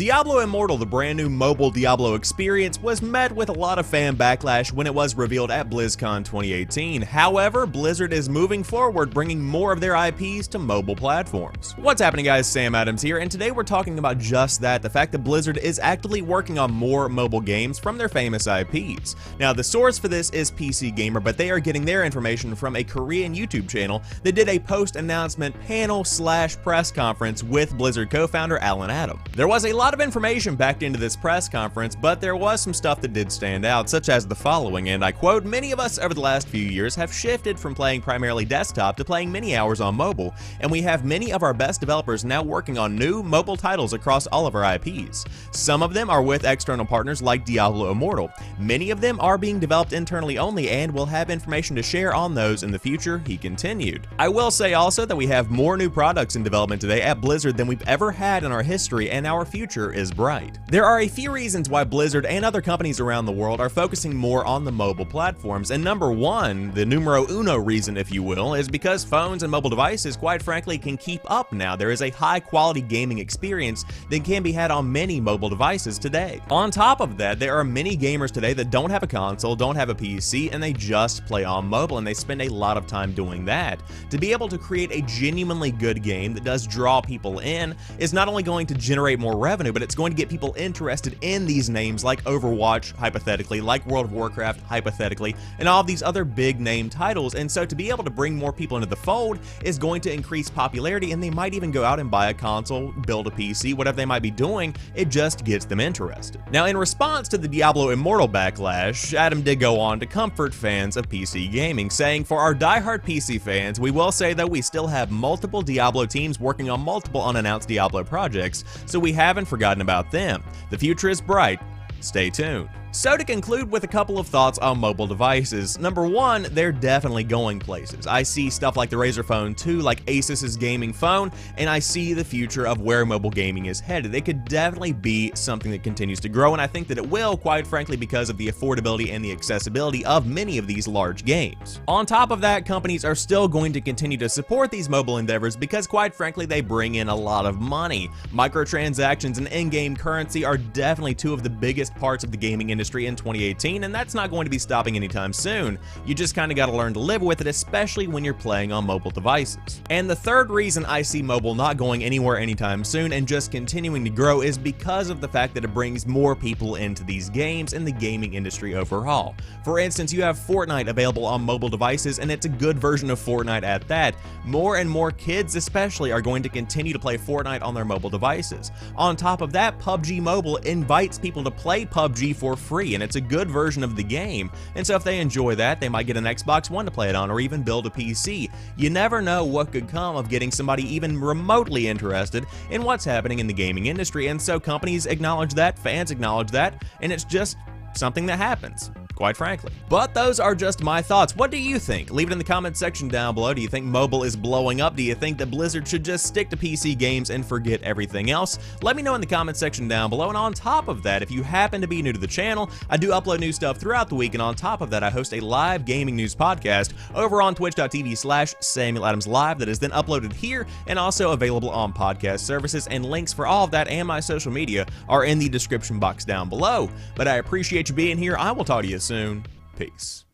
Diablo Immortal, the brand new mobile Diablo experience, was met with a lot of fan backlash when it was revealed at Blizzcon 2018. However, Blizzard is moving forward, bringing more of their IPs to mobile platforms. What's happening, guys? Sam Adams here, and today we're talking about just that, the fact that Blizzard is actively working on more mobile games from their famous IPs. Now, the source for this is PC Gamer, but they are getting their information from a Korean YouTube channel that did a post-announcement panel/press conference with Blizzard co-founder Allen Adham. There was a lot of information backed into this press conference, but there was some stuff that did stand out, such as the following, and I quote, "Many of us over the last few years have shifted from playing primarily desktop to playing many hours on mobile, and we have many of our best developers now working on new mobile titles across all of our IPs. Some of them are with external partners like Diablo Immortal. Many of them are being developed internally only and will have information to share on those in the future," he continued. I will say also that we have more new products in development today at Blizzard than we've ever had in our history, and our future is bright. There are a few reasons why Blizzard and other companies around the world are focusing more on the mobile platforms, and number one, the numero uno reason if you will, is because phones and mobile devices quite frankly can keep up now. There is a high quality gaming experience that can be had on many mobile devices today. On top of that, there are many gamers today that don't have a console, don't have a PC, and they just play on mobile, and they spend a lot of time doing that. To be able to create a genuinely good game that does draw people in is not only going to generate more revenue, but it's going to get people interested in these names like Overwatch, hypothetically, like World of Warcraft, hypothetically, and all of these other big name titles. And so to be able to bring more people into the fold is going to increase popularity, and they might even go out and buy a console, build a PC, whatever they might be doing. It just gets them interested. Now, in response to the Diablo Immortal backlash, Adam did go on to comfort fans of PC gaming, saying, "For our diehard PC fans, we will say that we still have multiple Diablo teams working on multiple unannounced Diablo projects, so we haven't forgotten about them. The future is bright. Stay tuned." So to conclude with a couple of thoughts on mobile devices. Number one, they're definitely going places. I see stuff like the Razer Phone 2, like Asus's gaming phone, and I see the future of where mobile gaming is headed. It could definitely be something that continues to grow, and I think that it will, quite frankly, because of the affordability and the accessibility of many of these large games. On top of that, companies are still going to continue to support these mobile endeavors because, quite frankly, they bring in a lot of money. Microtransactions and in-game currency are definitely two of the biggest parts of the gaming industry in 2018, and that's not going to be stopping anytime soon. You just kind of got to learn to live with it, especially when you're playing on mobile devices. And the third reason I see mobile not going anywhere anytime soon and just continuing to grow is because of the fact that it brings more people into these games and the gaming industry overall. For instance, you have Fortnite available on mobile devices, and it's a good version of Fortnite at that. More and more kids especially are going to continue to play Fortnite on their mobile devices. On top of that, PUBG Mobile invites people to play PUBG for free, and it's a good version of the game, and so if they enjoy that, they might get an Xbox One to play it on, or even build a PC. You never know what could come of getting somebody even remotely interested in what's happening in the gaming industry, and so companies acknowledge that, fans acknowledge that, and it's just something that happens, quite frankly. But those are just my thoughts. What do you think? Leave it in the comment section down below. Do you think mobile is blowing up? Do you think that Blizzard should just stick to PC games and forget everything else? Let me know in the comment section down below. And on top of that, if you happen to be new to the channel, I do upload new stuff throughout the week, and on top of that, I host a live gaming news podcast over on twitch.tv/SamuelAdamsLive that is then uploaded here and also available on podcast services, and links for all of that and my social media are in the description box down below. But I appreciate you being here. I will talk to you soon. Peace.